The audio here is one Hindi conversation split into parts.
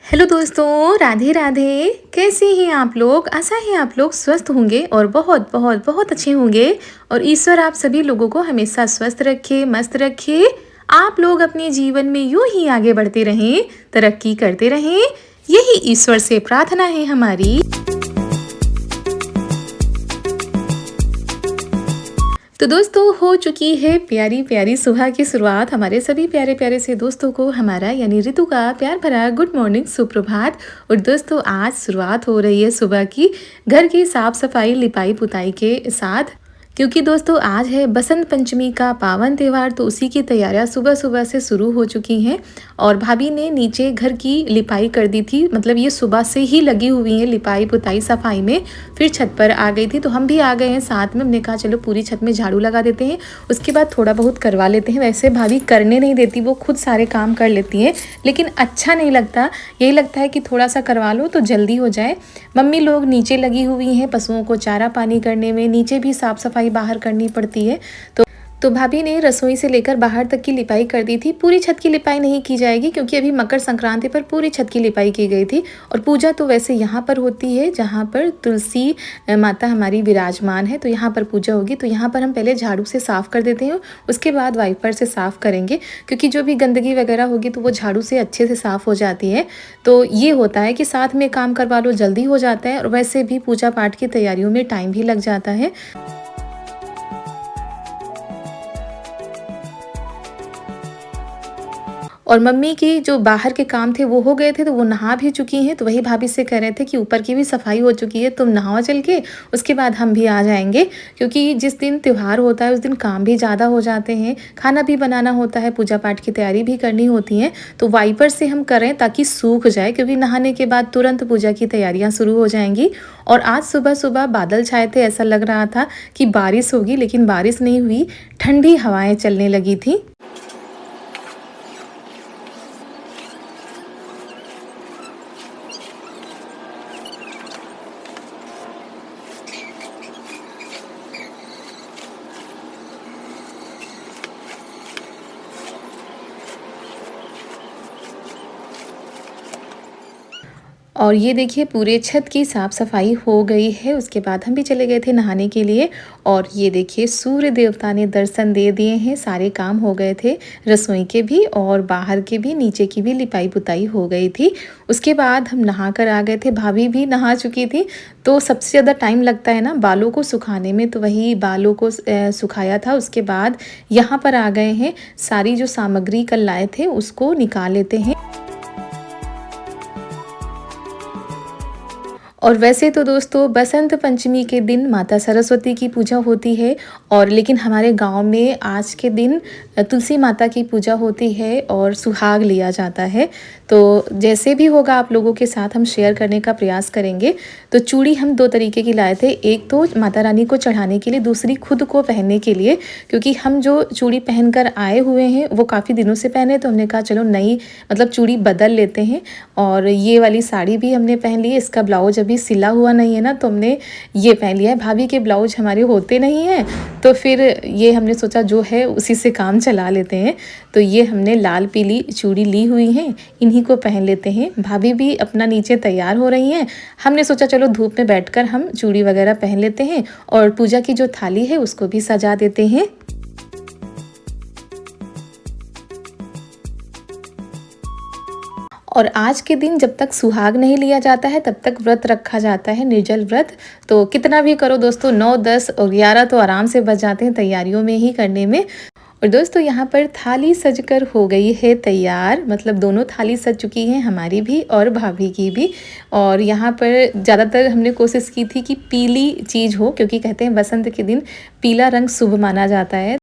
हेलो दोस्तों, राधे राधे। कैसे हैं आप लोग? आशा है आप लोग स्वस्थ होंगे और बहुत बहुत बहुत अच्छे होंगे। और ईश्वर आप सभी लोगों को हमेशा स्वस्थ रखे, मस्त रखे। आप लोग अपने जीवन में यूं ही आगे बढ़ते रहें, तरक्की करते रहें, यही ईश्वर से प्रार्थना है हमारी। तो दोस्तों, हो चुकी है प्यारी प्यारी सुबह की शुरुआत। हमारे सभी प्यारे प्यारे से दोस्तों को हमारा यानी ऋतु का प्यार भरा गुड मॉर्निंग, सुप्रभात। और दोस्तों, आज शुरुआत हो रही है सुबह की घर की साफ सफाई, लिपाई पुताई के साथ, क्योंकि दोस्तों आज है बसंत पंचमी का पावन त्यौहार। तो उसी की तैयारियां सुबह सुबह से शुरू हो चुकी हैं। और भाभी ने नीचे घर की लिपाई कर दी थी, मतलब ये सुबह से ही लगी हुई है लिपाई पुताई सफाई में। फिर छत पर आ गई थी, तो हम भी आ गए हैं साथ में। हमने कहा चलो पूरी छत में झाड़ू लगा देते हैं, उसके बाद थोड़ा बहुत करवा लेते हैं। वैसे भाभी करने नहीं देती, वो खुद सारे काम कर लेती हैं, लेकिन अच्छा नहीं लगता। यही लगता है कि थोड़ा सा करवा लो तो जल्दी हो जाए। मम्मी लोग नीचे लगी हुई हैं पशुओं को चारा पानी करने में, नीचे भी साफ सफाई बाहर करनी पड़ती है। तो भाभी ने रसोई से लेकर बाहर तक की लिपाई कर दी थी। पूरी छत की लिपाई नहीं की जाएगी, क्योंकि अभी मकर संक्रांति पर पूरी छत की लिपाई की गई थी। और पूजा तो वैसे यहाँ पर होती है जहाँ पर तुलसी माता हमारी विराजमान है, तो यहाँ पर पूजा होगी। तो यहाँ पर हम पहले झाड़ू से साफ़ कर देते हैं, उसके बाद वाइपर से साफ़ करेंगे, क्योंकि जो भी गंदगी वगैरह होगी तो वो झाड़ू से अच्छे से साफ़ हो जाती है। तो ये होता है कि साथ में काम करवा लो, जल्दी हो जाता है। और वैसे भी पूजा पाठ की तैयारियों में टाइम भी लग जाता है। और मम्मी की जो बाहर के काम थे वो हो गए थे, तो वो नहा भी चुकी हैं। तो वही भाभी से कह रहे थे कि ऊपर की भी सफाई हो चुकी है, तुम नहाओ चल के, उसके बाद हम भी आ जाएंगे। क्योंकि जिस दिन त्यौहार होता है उस दिन काम भी ज़्यादा हो जाते हैं, खाना भी बनाना होता है, पूजा पाठ की तैयारी भी करनी होती है। तो वाइपर से हम करें ताकि सूख जाए, क्योंकि नहाने के बाद तुरंत पूजा की तैयारियाँ शुरू हो जाएंगी। और आज सुबह सुबह बादल छाए थे, ऐसा लग रहा था कि बारिश होगी, लेकिन बारिश नहीं हुई, ठंडी हवाएं चलने लगी थी। और ये देखिए पूरे छत की साफ़ सफाई हो गई है। उसके बाद हम भी चले गए थे नहाने के लिए। और ये देखिए सूर्य देवता ने दर्शन दे दिए हैं, सारे काम हो गए थे, रसोई के भी और बाहर के भी, नीचे की भी लिपाई पुताई हो गई थी। उसके बाद हम नहा कर आ गए थे, भाभी भी नहा चुकी थी। तो सबसे ज़्यादा टाइम लगता है ना बालों को सुखाने में, तो वही बालों को सुखाया था। उसके बाद यहाँ पर आ गए हैं, सारी जो सामग्री कल लाए थे उसको निकाल लेते हैं। और वैसे तो दोस्तों बसंत पंचमी के दिन माता सरस्वती की पूजा होती है, और लेकिन हमारे गांव में आज के दिन तुलसी माता की पूजा होती है और सुहाग लिया जाता है। तो जैसे भी होगा आप लोगों के साथ हम शेयर करने का प्रयास करेंगे। तो चूड़ी हम 2 तरीके की लाए थे, एक तो माता रानी को चढ़ाने के लिए, दूसरी खुद को पहनने के लिए। क्योंकि हम जो चूड़ी पहनकर आए हुए हैं वो काफ़ी दिनों से पहने, तो हमने कहा चलो नई मतलब चूड़ी बदल लेते हैं। और ये वाली साड़ी भी हमने पहन ली है, इसका ब्लाउज अभी सिला हुआ नहीं है ना, तो हमने ये पहन लिया है। भाभी के ब्लाउज हमारे होते नहीं हैं, तो फिर ये हमने सोचा जो है उसी से काम चला लेते हैं। तो ये हमने लाल पीली चूड़ी ली हुई हैं, इन्हीं को पहन लेते हैं। भाभी भी अपना नीचे तैयार हो रही हैं, हमने सोचा चलो धूप में बैठकर हम चूड़ी वगैरह पहन लेते हैं और पूजा की जो थाली है उसको भी सजा देते हैं। और आज के दिन जब तक सुहाग नहीं लिया जाता है तब तक व्रत रखा जाता है, निर्जल व्रत। तो कितना भी करो दोस्तों, 9, 10 और 11 तो आराम से बच जाते हैं तैयारियों में ही करने में। और दोस्तों यहाँ पर थाली सजकर हो गई है तैयार, मतलब दोनों थाली सज चुकी हैं, हमारी भी और भाभी की भी। और यहाँ पर ज़्यादातर हमने कोशिश की थी कि पीली चीज़ हो, क्योंकि कहते हैं बसंत के दिन पीला रंग शुभ माना जाता है।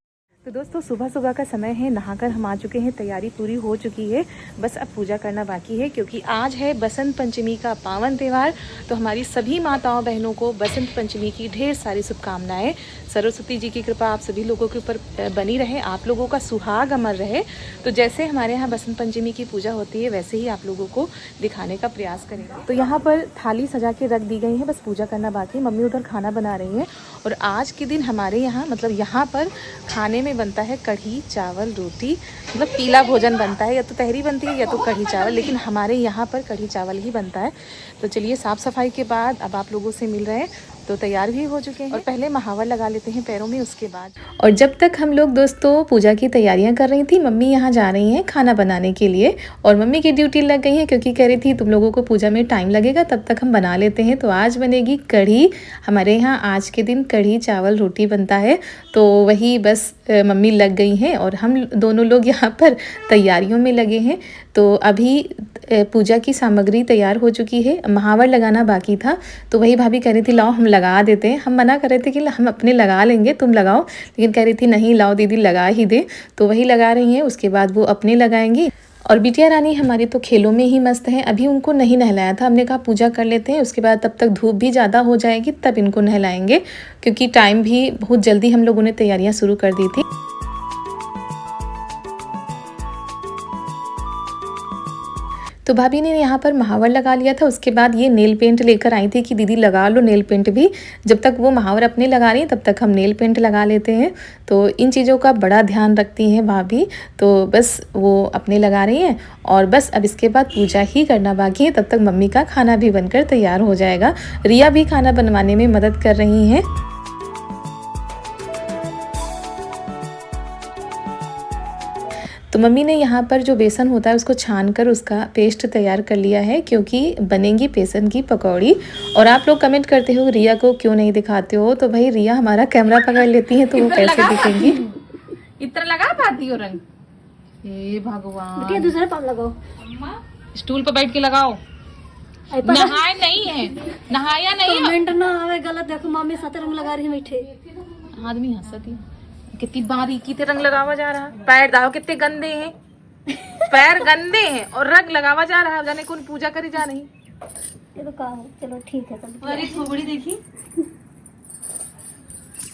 तो दोस्तों सुबह सुबह का समय है, नहाकर हम आ चुके हैं, तैयारी पूरी हो चुकी है, बस अब पूजा करना बाकी है। क्योंकि आज है बसंत पंचमी का पावन त्यौहार। तो हमारी सभी माताओं बहनों को बसंत पंचमी की ढेर सारी शुभकामनाएं। सरस्वती जी की कृपा आप सभी लोगों के ऊपर बनी रहे, आप लोगों का सुहाग अमर रहे। तो जैसे हमारे यहाँ बसंत पंचमी की पूजा होती है वैसे ही आप लोगों को दिखाने का प्रयास करेंगे। तो यहाँ पर थाली सजा के रख दी गई है, बस पूजा करना बाकी। मम्मी उधर खाना बना रही हैं और आज के दिन हमारे यहाँ मतलब यहाँ पर खाने में बनता है कढ़ी चावल रोटी, मतलब पीला भोजन बनता है, या तो तहरी बनती है या तो कढ़ी चावल, लेकिन हमारे यहाँ पर कढ़ी चावल ही बनता है। तो चलिए साफ़ सफाई के बाद अब आप लोगों से मिल रहे हैं, तो तैयार भी हो चुके हैं और पहले महावर लगा लेते हैं पैरों में, उसके बाद। और जब तक हम लोग दोस्तों पूजा की तैयारियां कर रही थी, मम्मी यहाँ जा रही हैं खाना बनाने के लिए और मम्मी की ड्यूटी लग गई है क्योंकि कह रही थी तुम लोगों को पूजा में टाइम लगेगा, तब तक हम बना लेते हैं। तो आज बनेगी कढ़ी, हमारे यहाँ आज के दिन कढ़ी चावल रोटी बनता है, तो वही बस मम्मी लग गई हैं और हम दोनों लोग यहाँ पर तैयारियों में लगे हैं। तो अभी पूजा की सामग्री तैयार हो चुकी है, महावर लगाना बाकी था, तो वही भाभी कह रही थी लाओ हम लगा देते हैं। हम मना कर रहे थे कि हम अपने लगा लेंगे, तुम लगाओ, लेकिन कह रही थी नहीं लाओ दीदी लगा ही दे। तो वही लगा रही हैं, उसके बाद वो अपने लगाएंगी। और बिटिया रानी हमारी तो खेलों में ही मस्त है, अभी उनको नहीं नहलाया था, हमने कहा पूजा कर लेते हैं, उसके बाद तब तक धूप भी ज़्यादा हो जाएगी तब इनको नहलाएंगे, क्योंकि टाइम भी बहुत जल्दी हम लोगों ने तैयारियाँ शुरू कर दी थी। तो भाभी ने यहाँ पर महावर लगा लिया था, उसके बाद ये नेल पेंट लेकर आई थी कि दीदी लगा लो नेल पेंट भी। जब तक वो महावर अपने लगा रही हैं तब तक हम नेल पेंट लगा लेते हैं। तो इन चीज़ों का बड़ा ध्यान रखती हैं भाभी, तो बस वो अपने लगा रही हैं और बस अब इसके बाद पूजा ही करना बाकी है। तब तक मम्मी का खाना भी बनकर तैयार हो जाएगा। रिया भी खाना बनवाने में मदद कर रही हैं। तो मम्मी ने यहाँ पर जो बेसन होता है उसको छान कर उसका पेस्ट तैयार कर लिया है, क्योंकि बनेगी बेसन की पकौड़ी। और आप लोग कमेंट करते हो रिया को क्यों नहीं दिखाते हो, तो भाई रिया हमारा कैमरा पकड़ लेती है तो वो कैसे दिखेंगी। इतना लगा पाती हो रंग, हे भगवान। दूसरे पाम लगाओ, स्टूल पर बैठ के लगाओ। नहाए नहीं है, नहाया नहीं है। कमेंट ना आवे गलत, देखो मम्मी साथ रंग लगा रही है बैठे। आदमी हंसती कितनी बारीकी से रंग लगावा जा रहा, पैर दाओ कितने गंदे हैं, पैर गंदे हैं और रंग लगावा जा रहा, जाने कौन पूजा करी जा नहीं। ये तो का है, चलो ठीक है तब। अरे थोड़ी देखी।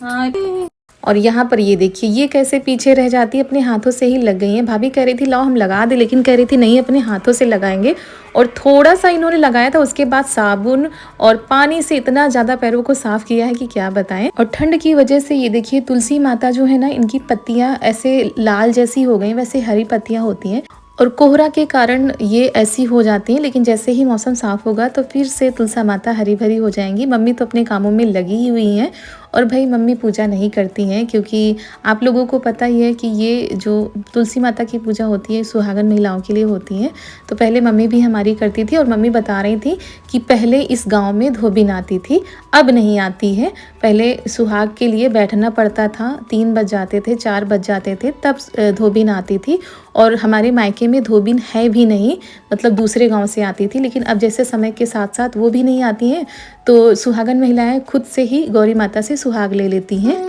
हाँ और यहाँ पर ये देखिए ये कैसे पीछे रह जाती है, अपने हाथों से ही लग गई हैं। भाभी कह रही थी लाओ हम लगा दे, लेकिन कह रही थी नहीं अपने हाथों से लगाएंगे। और थोड़ा सा इन्होंने लगाया था, उसके बाद साबुन और पानी से इतना ज़्यादा पैरों को साफ़ किया है कि क्या बताएं। और ठंड की वजह से ये देखिए तुलसी माता जो है ना, इनकी पत्तियाँ ऐसे लाल जैसी हो गई, वैसे हरी पत्तियाँ होती हैं और कोहरा के कारण ये ऐसी हो जाती हैं, लेकिन जैसे ही मौसम साफ़ होगा तो फिर से तुलसी माता हरी भरी हो जाएंगी। मम्मी तो अपने कामों में लगी ही हुई हैं और भाई मम्मी पूजा नहीं करती हैं, क्योंकि आप लोगों को पता ही है कि ये जो तुलसी माता की पूजा होती है सुहागन महिलाओं के लिए होती है। तो पहले मम्मी भी हमारी करती थी और मम्मी बता रही थी कि पहले इस गांव में धोबिन आती थी, अब नहीं आती है। पहले सुहाग के लिए बैठना पड़ता था, 3 बज जाते थे 4 बज जाते थे तब धोबिन आती थी। और हमारे मायके में धोबिन है भी नहीं, मतलब दूसरे गांव से आती थी, लेकिन अब जैसे समय के साथ साथ वो भी नहीं आती हैं, तो सुहागन महिलाएं खुद से ही गौरी माता से सुहाग ले लेती हैं।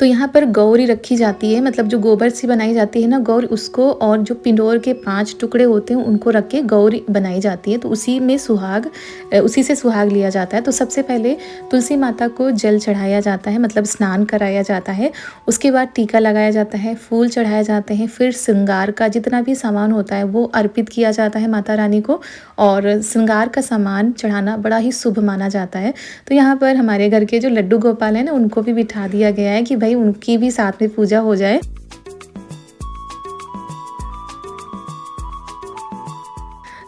तो यहाँ पर गौरी रखी जाती है, मतलब जो गोबर से बनाई जाती है ना गौरी, उसको और जो पिंडोर के 5 टुकड़े होते हैं उनको रख के गौरी बनाई जाती है। तो उसी में सुहाग, उसी से सुहाग लिया जाता है। तो सबसे पहले तुलसी माता को जल चढ़ाया जाता है, मतलब स्नान कराया जाता है। उसके बाद टीका लगाया जाता है, फूल चढ़ाए जाते हैं, फिर श्रृंगार का जितना भी सामान होता है वो अर्पित किया जाता है माता रानी को। और श्रृंगार का सामान चढ़ाना बड़ा ही शुभ माना जाता है। तो यहाँ पर हमारे घर के जो लड्डू गोपाल हैं ना, उनको भी बिठा दिया गया है कि भाई उनकी भी साथ में पूजा हो जाए।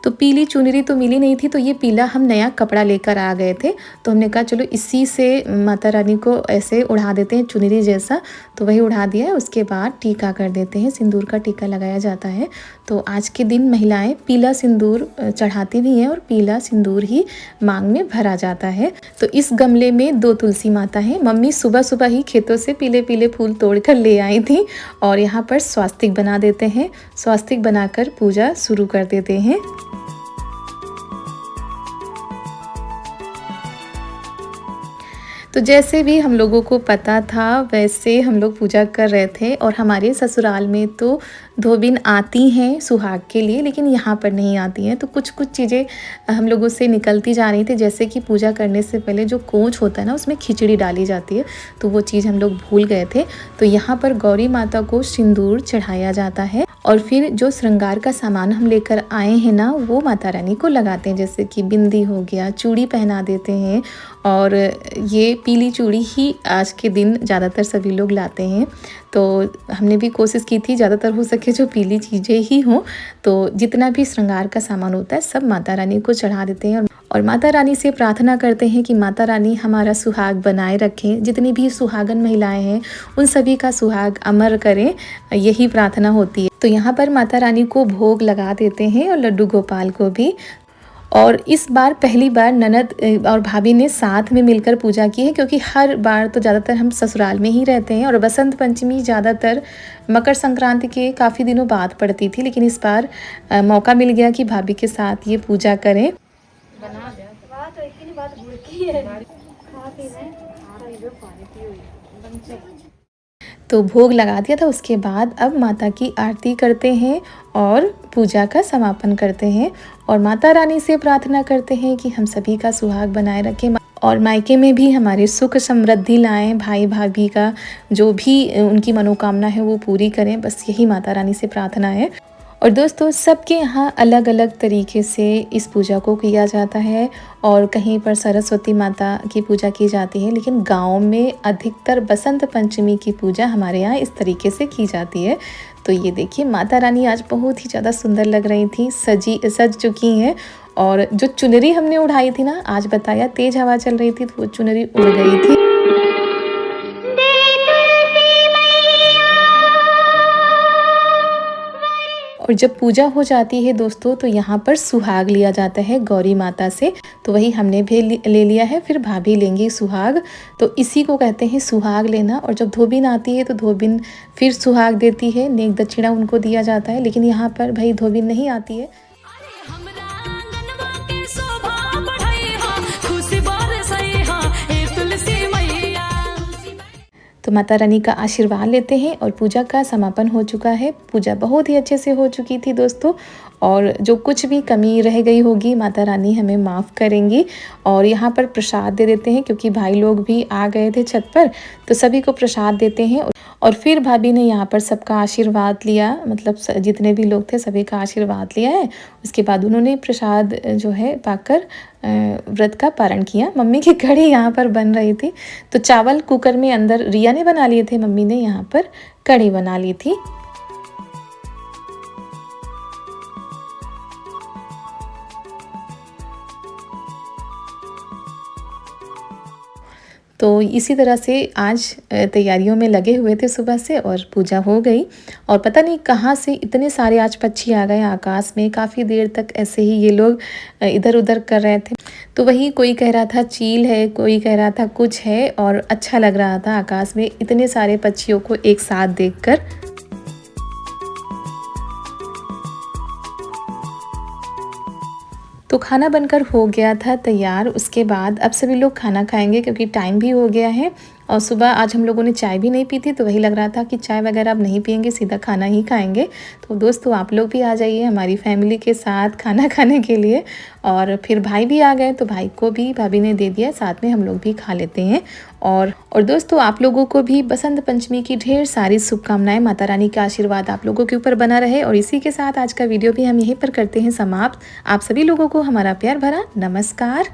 तो पीली चुनरी तो मिली नहीं थी, तो ये पीला हम नया कपड़ा लेकर आ गए थे। तो हमने कहा चलो इसी से माता रानी को ऐसे उड़ा देते हैं चुनरी जैसा, तो वही उड़ा दिया है। उसके बाद टीका कर देते हैं, सिंदूर का टीका लगाया जाता है। तो आज के दिन महिलाएं पीला सिंदूर चढ़ाती भी हैं और पीला सिंदूर ही मांग में भरा जाता है। तो इस गमले में 2 तुलसी माता हैं। मम्मी सुबह सुबह ही खेतों से पीले पीले फूल तोड़कर ले आई थी और यहाँ पर स्वास्तिक बना देते हैं। स्वास्तिक बनाकर पूजा शुरू कर देते हैं। तो जैसे भी हम लोगों को पता था वैसे हम लोग पूजा कर रहे थे। और हमारे ससुराल में तो धोबिन आती हैं सुहाग के लिए, लेकिन यहाँ पर नहीं आती हैं। तो कुछ कुछ चीज़ें हम लोगों से निकलती जा रही थी, जैसे कि पूजा करने से पहले जो कोंच होता है ना उसमें खिचड़ी डाली जाती है, तो वो चीज़ हम लोग भूल गए थे। तो यहाँ पर गौरी माता को सिंदूर चढ़ाया जाता है और फिर जो श्रृंगार का सामान हम लेकर आए हैं ना वो माता रानी को लगाते हैं, जैसे कि बिंदी हो गया, चूड़ी पहना देते हैं। और ये पीली चूड़ी ही आज के दिन ज़्यादातर सभी लोग लाते हैं। तो हमने भी कोशिश की थी ज़्यादातर हो सके जो पीली चीज़ें ही हों। तो जितना भी श्रृंगार का सामान होता है सब माता रानी को चढ़ा देते हैं और माता रानी से प्रार्थना करते हैं कि माता रानी हमारा सुहाग बनाए रखें, जितनी भी सुहागन महिलाएं हैं उन सभी का सुहाग अमर करें, यही प्रार्थना होती है। तो यहाँ पर माता रानी को भोग लगा देते हैं और लड्डू गोपाल को भी। और इस बार पहली बार ननद और भाभी ने साथ में मिलकर पूजा की है, क्योंकि हर बार तो ज़्यादातर हम ससुराल में ही रहते हैं और बसंत पंचमी ज़्यादातर मकर संक्रांति के काफ़ी दिनों बाद पड़ती थी, लेकिन इस बार मौका मिल गया कि भाभी के साथ ये पूजा करें। तो भोग लगा दिया था, उसके बाद अब माता की आरती करते हैं और पूजा का समापन करते हैं और माता रानी से प्रार्थना करते हैं कि हम सभी का सुहाग बनाए रखें और मायके में भी हमारे सुख समृद्धि लाएं, भाई भाभी का जो भी उनकी मनोकामना है वो पूरी करें। बस यही माता रानी से प्रार्थना है। और दोस्तों सबके यहाँ अलग अलग तरीके से इस पूजा को किया जाता है और कहीं पर सरस्वती माता की पूजा की जाती है, लेकिन गांव में अधिकतर बसंत पंचमी की पूजा हमारे यहाँ इस तरीके से की जाती है। तो ये देखिए माता रानी आज बहुत ही ज़्यादा सुंदर लग रही थी, सज चुकी हैं। और जो चुनरी हमने उड़ाई थी ना, आज बताया तेज़ हवा चल रही थी तो वो चुनरी उड़ गई थी। और जब पूजा हो जाती है दोस्तों तो यहाँ पर सुहाग लिया जाता है गौरी माता से, तो वही हमने भी ले लिया है, फिर भाभी लेंगी सुहाग। तो इसी को कहते हैं सुहाग लेना। और जब धोबिन आती है तो धोबिन फिर सुहाग देती है, नेक दक्षिणा उनको दिया जाता है। लेकिन यहाँ पर भाई धोबिन नहीं आती है। तो माता रानी का आशीर्वाद लेते हैं और पूजा का समापन हो चुका है। पूजा बहुत ही अच्छे से हो चुकी थी दोस्तों, और जो कुछ भी कमी रह गई होगी माता रानी हमें माफ़ करेंगी। और यहाँ पर प्रसाद दे देते हैं, क्योंकि भाई लोग भी आ गए थे छत पर, तो सभी को प्रसाद देते हैं। और फिर भाभी ने यहाँ पर सबका आशीर्वाद लिया, मतलब जितने भी लोग थे सभी का आशीर्वाद लिया है। उसके बाद उन्होंने प्रसाद जो है पाकर व्रत का पारण किया। मम्मी की कढ़ी यहाँ पर बन रही थी, तो चावल कुकर में अंदर रिया ने बना लिए थे, मम्मी ने यहाँ पर कढ़ी बना ली थी। तो इसी तरह से आज तैयारियों में लगे हुए थे सुबह से, और पूजा हो गई। और पता नहीं कहाँ से इतने सारे आज पक्षी आ गए आकाश में। काफ़ी देर तक ऐसे ही ये लोग इधर उधर कर रहे थे। तो वही कोई कह रहा था चील है, कोई कह रहा था कुछ है, और अच्छा लग रहा था आकाश में इतने सारे पक्षियों को एक साथ देखकर। तो खाना बनकर हो गया था तैयार। उसके बाद अब सभी लोग खाना खाएंगे, क्योंकि टाइम भी हो गया है। और सुबह आज हम लोगों ने चाय भी नहीं पी थी, तो वही लग रहा था कि चाय वगैरह अब नहीं पियेंगे, सीधा खाना ही खाएंगे। तो दोस्तों आप लोग भी आ जाइए हमारी फैमिली के साथ खाना खाने के लिए। और फिर भाई भी आ गए, तो भाई को भी भाभी ने दे दिया, साथ में हम लोग भी खा लेते हैं। और दोस्तों आप लोगों को भी बसंत पंचमी की ढेर सारी शुभकामनाएं। माता रानी का आशीर्वाद आप लोगों के ऊपर बना रहे। और इसी के साथ आज का वीडियो भी हम यहीं पर करते हैं समाप्त। आप सभी लोगों को हमारा प्यार भरा नमस्कार।